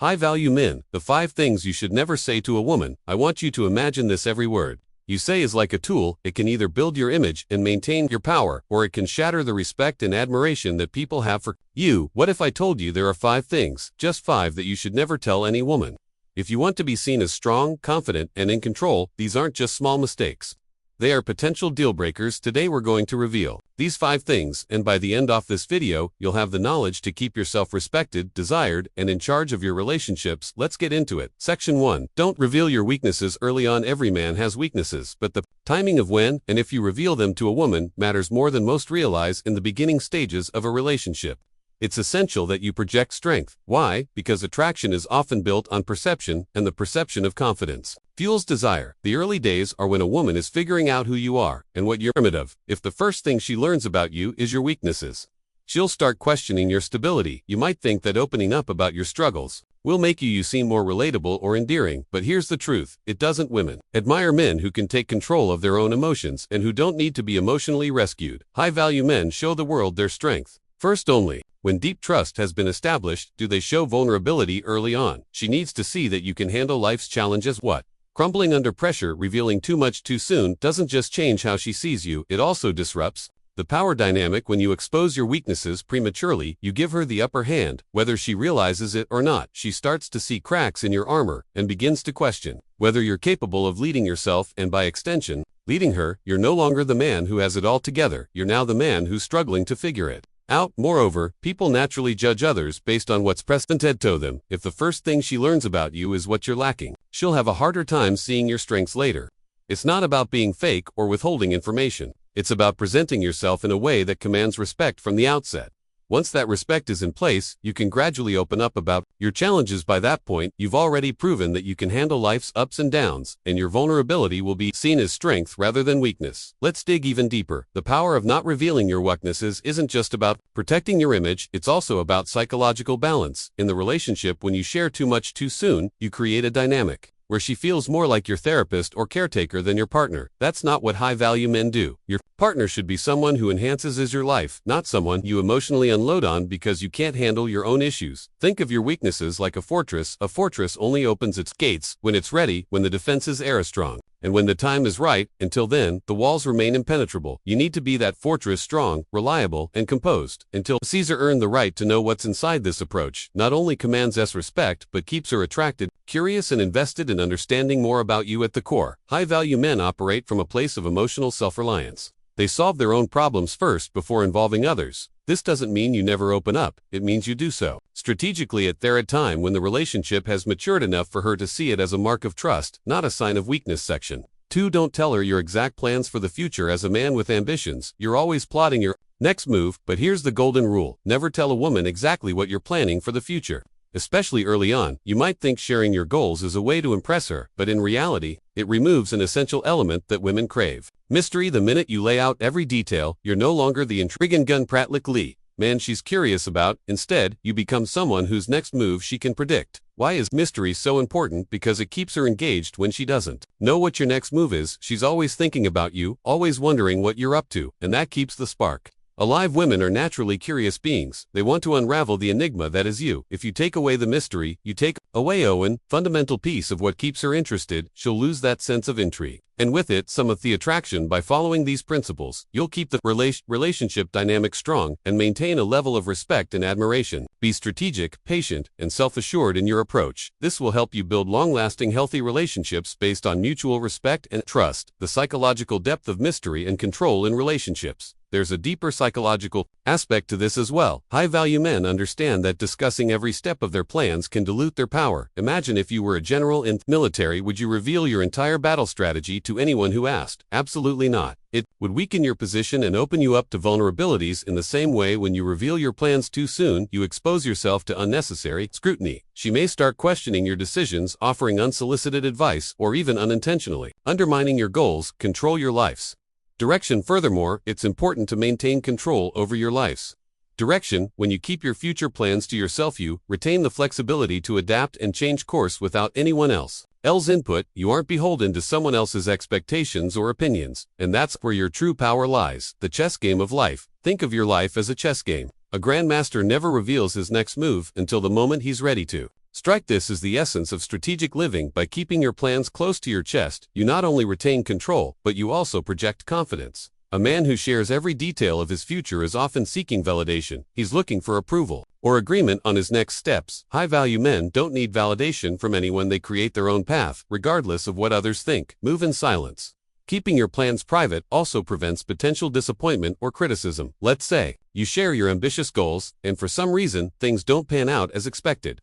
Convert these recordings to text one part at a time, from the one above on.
High-value men, the 5 things you should never say to a woman. I want you to imagine this every word you say is like a tool. It can either build your image and maintain your power, or it can shatter the respect and admiration that people have for you. What if I told you there are 5 things, just 5, that you should never tell any woman? If you want to be seen as strong, confident, and in control, these aren't just small mistakes. They are potential deal breakers. Today we're going to reveal these 5 things, and by the end of this video, you'll have the knowledge to keep yourself respected, desired, and in charge of your relationships. Let's get into it. Section 1. Don't reveal your weaknesses early on. Every man has weaknesses, but the timing of when and if you reveal them to a woman matters more than most realize. In the beginning stages of a relationship, it's essential that you project strength. Why? Because attraction is often built on perception, and the perception of confidence fuels desire. The early days are when a woman is figuring out who you are and what you're primitive. If the first thing she learns about you is your weaknesses, she'll start questioning your stability. You might think that opening up about your struggles will make you seem more relatable or endearing, but here's the truth: it doesn't. Women admire men who can take control of their own emotions and who don't need to be emotionally rescued. High-value men show the world their strength first only when deep trust has been established. Do they show vulnerability early on? She needs to see that you can handle life's challenges. What? Crumbling under pressure. Revealing too much too soon doesn't just change how she sees you, it also disrupts the power dynamic. When you expose your weaknesses prematurely, you give her the upper hand. Whether she realizes it or not, she starts to see cracks in your armor and begins to question whether you're capable of leading yourself and, by extension, leading her. You're no longer the man who has it all together. You're now the man who's struggling to figure it out. Moreover, people naturally judge others based on what's presented to them. If the first thing she learns about you is what you're lacking, she'll have a harder time seeing your strengths later. It's not about being fake or withholding information. It's about presenting yourself in a way that commands respect from the outset. Once that respect is in place, you can gradually open up about your challenges. By that point, you've already proven that you can handle life's ups and downs, and your vulnerability will be seen as strength rather than weakness. Let's dig even deeper. The power of not revealing your weaknesses isn't just about protecting your image, it's also about psychological balance. In the relationship, when you share too much too soon, you create a dynamic where she feels more like your therapist or caretaker than your partner. That's not what high-value men do. Your partner should be someone who enhances your life, not someone you emotionally unload on because you can't handle your own issues. Think of your weaknesses like a fortress. A fortress only opens its gates when it's ready, when the defenses are strong, and when the time is right. Until then, the walls remain impenetrable. You need to be that fortress: strong, reliable, and composed. Until Caesar earned the right to know what's inside. This approach not only commands us respect, but keeps her attracted, curious, and invested in understanding more about you. At the core, high-value men operate from a place of emotional self-reliance. They solve their own problems first before involving others. This doesn't mean you never open up, it means you do so strategically at a time when the relationship has matured enough for her to see it as a mark of trust, not a sign of weakness. Section 2. Don't tell her your exact plans for the future. As a man with ambitions, you're always plotting your next move, but here's the golden rule: never tell a woman exactly what you're planning for the future. Especially early on, you might think sharing your goals is a way to impress her, but in reality, it removes an essential element that women crave: mystery. The minute you lay out every detail, you're no longer the intriguing gun practically man she's curious about. Instead, you become someone whose next move she can predict. Why is mystery so important? Because it keeps her engaged. When she doesn't know what your next move is, she's always thinking about you, always wondering what you're up to, and that keeps the spark alive. Women are naturally curious beings. They want to unravel the enigma that is you. If you take away the mystery, you take away a fundamental piece of what keeps her interested. She'll lose that sense of intrigue, and with it, some of the attraction. By following these principles, you'll keep the relationship dynamic strong and maintain a level of respect and admiration. Be strategic, patient, and self-assured in your approach. This will help you build long-lasting, healthy relationships based on mutual respect and trust. The psychological depth of mystery and control in relationships. There's a deeper psychological aspect to this as well. High-value men understand that discussing every step of their plans can dilute their power. Imagine if you were a general in the military. Would you reveal your entire battle strategy to anyone who asked? Absolutely not. It would weaken your position and open you up to vulnerabilities. In the same way, when you reveal your plans too soon, you expose yourself to unnecessary scrutiny. She may start questioning your decisions, offering unsolicited advice, or even unintentionally undermining your goals. Control your life's direction. Furthermore, it's important to maintain control over your life's direction. When you keep your future plans to yourself, you retain the flexibility to adapt and change course without anyone else's input. You aren't beholden to someone else's expectations or opinions, and that's where your true power lies. The chess game of life. Think of your life as a chess game. A grandmaster never reveals his next move until the moment he's ready to. Strike this is the essence of strategic living. By keeping your plans close to your chest, you not only retain control, but you also project confidence. A man who shares every detail of his future is often seeking validation. He's looking for approval or agreement on his next steps. High-value men don't need validation from anyone. They create their own path, regardless of what others think. Move in silence. Keeping your plans private also prevents potential disappointment or criticism. Let's say you share your ambitious goals, and for some reason, things don't pan out as expected.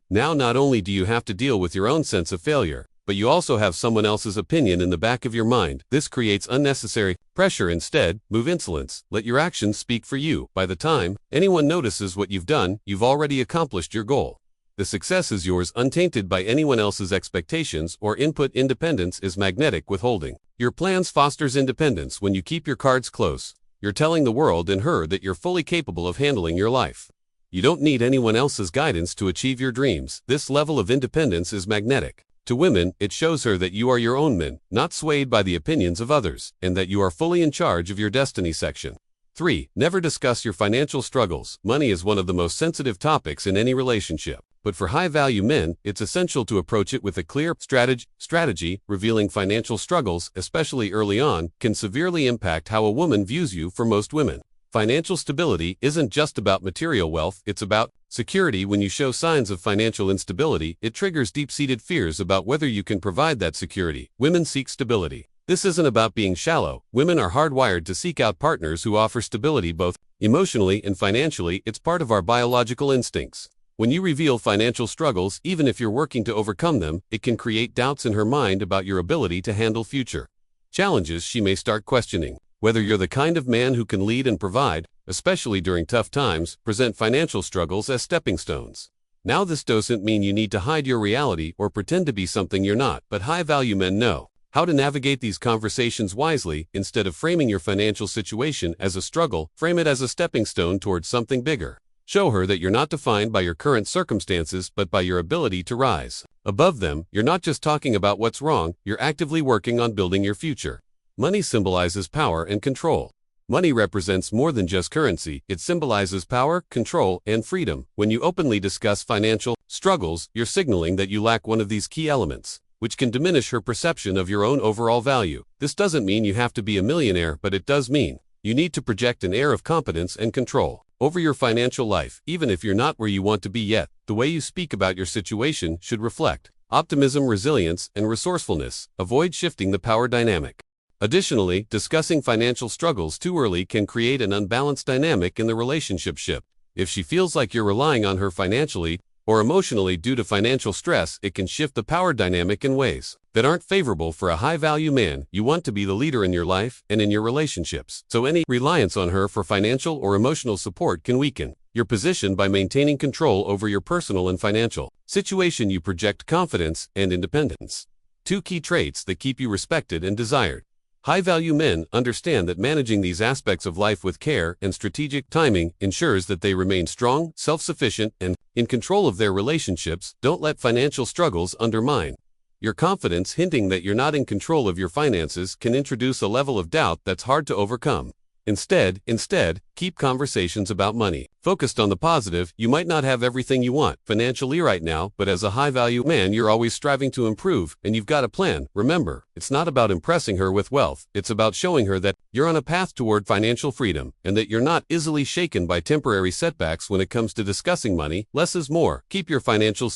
Now not only do you have to deal with your own sense of failure, but you also have someone else's opinion in the back of your mind. This creates unnecessary pressure. Instead, move insolence. Let your actions speak for you. By the time anyone notices what you've done, you've already accomplished your goal. The success is yours, untainted by anyone else's expectations or input. Independence is magnetic withholding. Your plans fosters independence. When you keep your cards close, you're telling the world and her that you're fully capable of handling your life. You don't need anyone else's guidance to achieve your dreams. This level of independence is magnetic. To women, it shows her that you are your own man, not swayed by the opinions of others, and that you are fully in charge of your destiny. Section 3. Never discuss your financial struggles. Money is one of the most sensitive topics in any relationship. But for high-value men, it's essential to approach it with a clear strategy. Revealing financial struggles, especially early on, can severely impact how a woman views you. For most women, financial stability isn't just about material wealth, it's about security. When you show signs of financial instability, it triggers deep-seated fears about whether you can provide that security. Women seek stability. This isn't about being shallow. Women are hardwired to seek out partners who offer stability both emotionally and financially. It's part of our biological instincts. When you reveal financial struggles, even if you're working to overcome them, it can create doubts in her mind about your ability to handle future challenges. She may start questioning whether you're the kind of man who can lead and provide, especially during tough times. Present financial struggles as stepping stones. Now, this doesn't mean you need to hide your reality or pretend to be something you're not, but high-value men know how to navigate these conversations wisely. Instead of framing your financial situation as a struggle, frame it as a stepping stone towards something bigger. Show her that you're not defined by your current circumstances, but by your ability to rise above them. You're not just talking about what's wrong, you're actively working on building your future. Money symbolizes power and control. Money represents more than just currency. It symbolizes power, control, and freedom. When you openly discuss financial struggles, you're signaling that you lack one of these key elements, which can diminish her perception of your own overall value. This doesn't mean you have to be a millionaire, but it does mean you need to project an air of competence and control over your financial life. Even if you're not where you want to be yet, the way you speak about your situation should reflect optimism, resilience, and resourcefulness. Avoid shifting the power dynamic. Additionally, discussing financial struggles too early can create an unbalanced dynamic in the relationship. If she feels like you're relying on her financially or emotionally due to financial stress, it can shift the power dynamic in ways that aren't favorable for a high-value man. You want to be the leader in your life and in your relationships, so any reliance on her for financial or emotional support can weaken your position. By maintaining control over your personal and financial situation, you project confidence and independence, two key traits that keep you respected and desired. High-value men understand that managing these aspects of life with care and strategic timing ensures that they remain strong, self-sufficient, and in control of their relationships. Don't let financial struggles undermine your confidence. Hinting that you're not in control of your finances can introduce a level of doubt that's hard to overcome. Instead, keep conversations about money focused on the positive. You might not have everything you want financially right now, but as a high-value man, you're always striving to improve, and you've got a plan. Remember, it's not about impressing her with wealth. It's about showing her that you're on a path toward financial freedom, and that you're not easily shaken by temporary setbacks. When it comes to discussing money, less is more. Keep your financial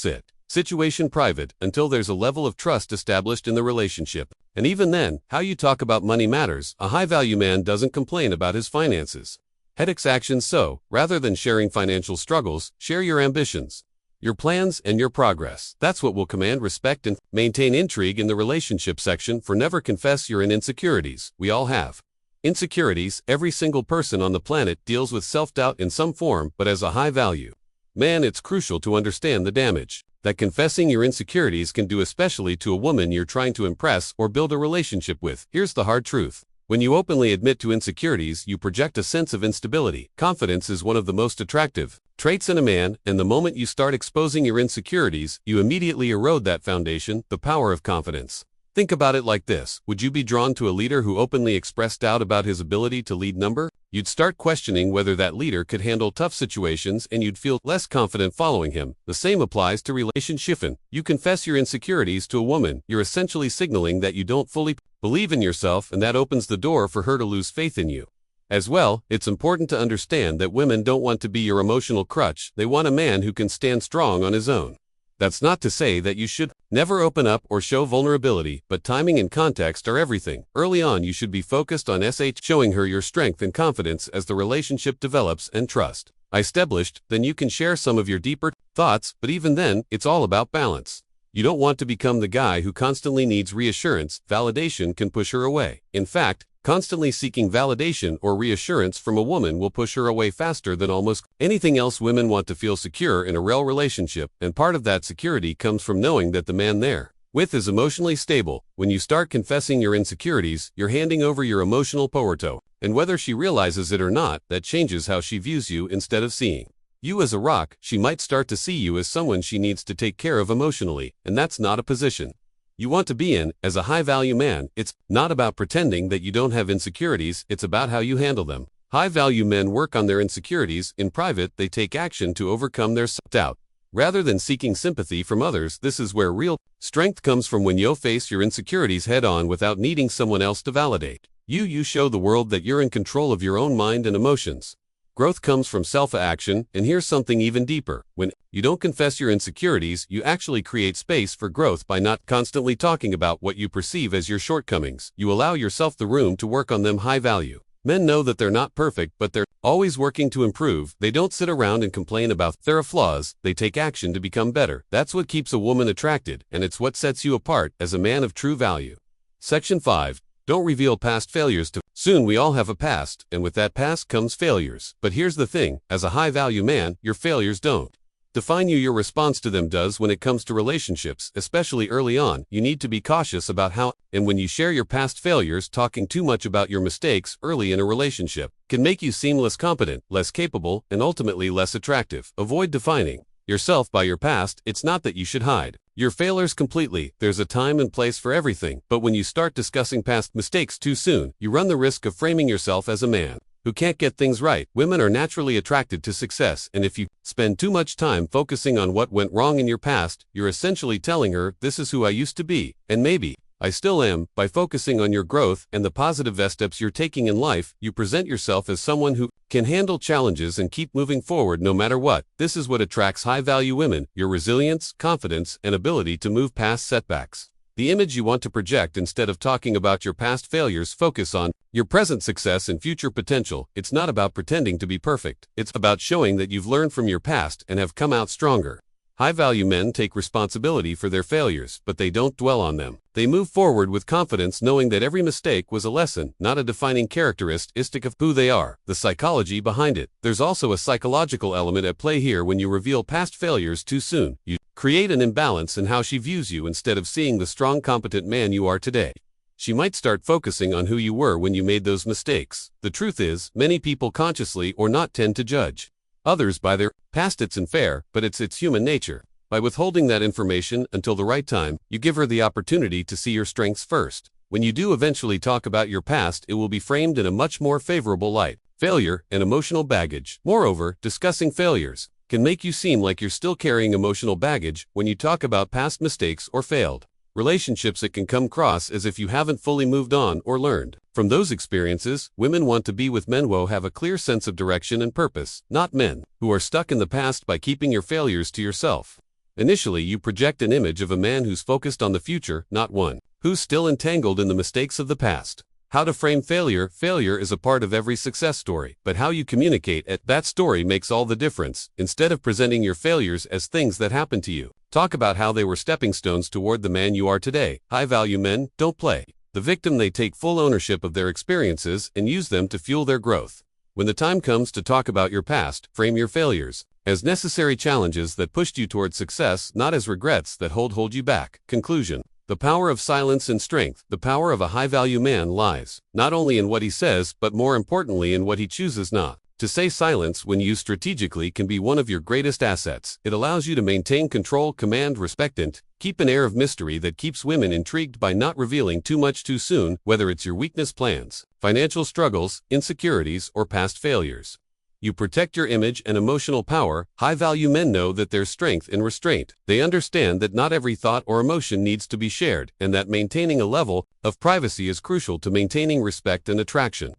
situation private until there's a level of trust established in the relationship. And even then, how you talk about money matters. A high-value man doesn't complain about his finances. Headaches actions. So, rather than sharing financial struggles, share your ambitions, your plans, and your progress. That's what will command respect and maintain intrigue in the relationship. Section 4. Never confess your insecurities. We all have insecurities. Every single person on the planet deals with self-doubt in some form, but as a high-value man, it's crucial to understand the damage that confessing your insecurities can do, especially to a woman you're trying to impress or build a relationship with. Here's the hard truth. When you openly admit to insecurities, you project a sense of instability. Confidence is one of the most attractive traits in a man, and the moment you start exposing your insecurities, you immediately erode that foundation. The power of confidence. Think about it like this. Would you be drawn to a leader who openly expressed doubt about his ability to lead number? You'd start questioning whether that leader could handle tough situations and you'd feel less confident following him. The same applies to relationship. You confess your insecurities to a woman, you're essentially signaling that you don't fully believe in yourself, and that opens the door for her to lose faith in you. As well, it's important to understand that women don't want to be your emotional crutch. They want a man who can stand strong on his own. That's not to say that you should never open up or show vulnerability, but timing and context are everything. Early on, you should be focused on showing her your strength and confidence. As the relationship develops and trust established, then you can share some of your deeper thoughts, but even then, it's all about balance. You don't want to become the guy who constantly needs reassurance. Validation can push her away. In fact, constantly seeking validation or reassurance from a woman will push her away faster than almost anything else. Women want to feel secure in a real relationship, and part of that security comes from knowing that the man they're with is emotionally stable. When you start confessing your insecurities, you're handing over your emotional power to, and whether she realizes it or not, that changes how she views you. Instead of seeing you as a rock, she might start to see you as someone she needs to take care of emotionally, and that's not a position you want to be in. As a high-value man, it's not about pretending that you don't have insecurities, it's about how you handle them. High-value men work on their insecurities. In private, they take action to overcome their self-doubt. Rather than seeking sympathy from others, this is where real strength comes from. When you face your insecurities head-on without needing someone else to validate you show the world that you're in control of your own mind and emotions. Growth comes from self-action, and here's something even deeper. When you don't confess your insecurities, you actually create space for growth by not constantly talking about what you perceive as your shortcomings. You allow yourself the room to work on them. High-value men know that they're not perfect, but they're always working to improve. They don't sit around and complain about their flaws. They take action to become better. That's what keeps a woman attracted, and it's what sets you apart as a man of true value. Section 5. Don't reveal past failures to soon. We all have a past, and with that past comes failures. But here's the thing, as a high-value man, your failures don't define you. Your response to them does. When it comes to relationships, especially early on, you need to be cautious about how and when you share your past failures. Talking too much about your mistakes early in a relationship can make you seem less competent, less capable, and ultimately less attractive. Avoid defining yourself by your past. It's not that you should hide your failures completely. There's a time and place for everything. But when you start discussing past mistakes too soon, you run the risk of framing yourself as a man who can't get things right. Women are naturally attracted to success, and if you spend too much time focusing on what went wrong in your past, you're essentially telling her, this is who I used to be, and maybe I still am. By focusing on your growth and the positive steps you're taking in life, you present yourself as someone who can handle challenges and keep moving forward no matter what. This is what attracts high-value women: your resilience, confidence, and ability to move past setbacks. The image you want to project. Instead of talking about your past failures, focus on your present success and future potential. It's not about pretending to be perfect. It's about showing that you've learned from your past and have come out stronger. High-value men take responsibility for their failures, but they don't dwell on them. They move forward with confidence, knowing that every mistake was a lesson, not a defining characteristic of who they are. The psychology behind it. There's also a psychological element at play here. When you reveal past failures too soon, you create an imbalance in how she views you. Instead of seeing the strong, competent man you are today, she might start focusing on who you were when you made those mistakes. The truth is, many people, consciously or not, tend to judge others by their past. It's unfair, but it's human nature. By withholding that information until the right time, you give her the opportunity to see your strengths first. When you do eventually talk about your past, it will be framed in a much more favorable light. Failure and emotional baggage. Moreover, discussing failures can make you seem like you're still carrying emotional baggage. When you talk about past mistakes or failed relationships, it can come across as if you haven't fully moved on or learned from those experiences. Women want to be with men who have a clear sense of direction and purpose, not men who are stuck in the past. By keeping your failures to yourself, initially you project an image of a man who's focused on the future, not one who's still entangled in the mistakes of the past. How to frame failure. Failure is a part of every success story, but how you communicate that story makes all the difference. Instead of presenting your failures as things that happened to you, talk about how they were stepping stones toward the man you are today. High-value men don't play the victim. They take full ownership of their experiences and use them to fuel their growth. When the time comes to talk about your past, frame your failures as necessary challenges that pushed you toward success, not as regrets that hold you back. Conclusion. The power of silence and strength. The power of a high-value man lies not only in what he says, but more importantly in what he chooses not To say silence when used strategically can be one of your greatest assets. It allows you to maintain control, command respect, and keep an air of mystery that keeps women intrigued by not revealing too much too soon, whether it's your weakness, plans, financial struggles, insecurities, or past failures. You protect your image and emotional power. High-value men know that there's strength in restraint. They understand that not every thought or emotion needs to be shared, and that maintaining a level of privacy is crucial to maintaining respect and attraction.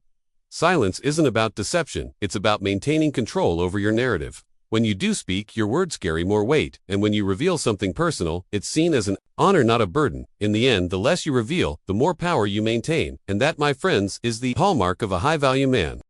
Silence isn't about deception, it's about maintaining control over your narrative. When you do speak, your words carry more weight, and when you reveal something personal, it's seen as an honor, not a burden. In the end, the less you reveal, the more power you maintain, and that, my friends, is the hallmark of a high-value man.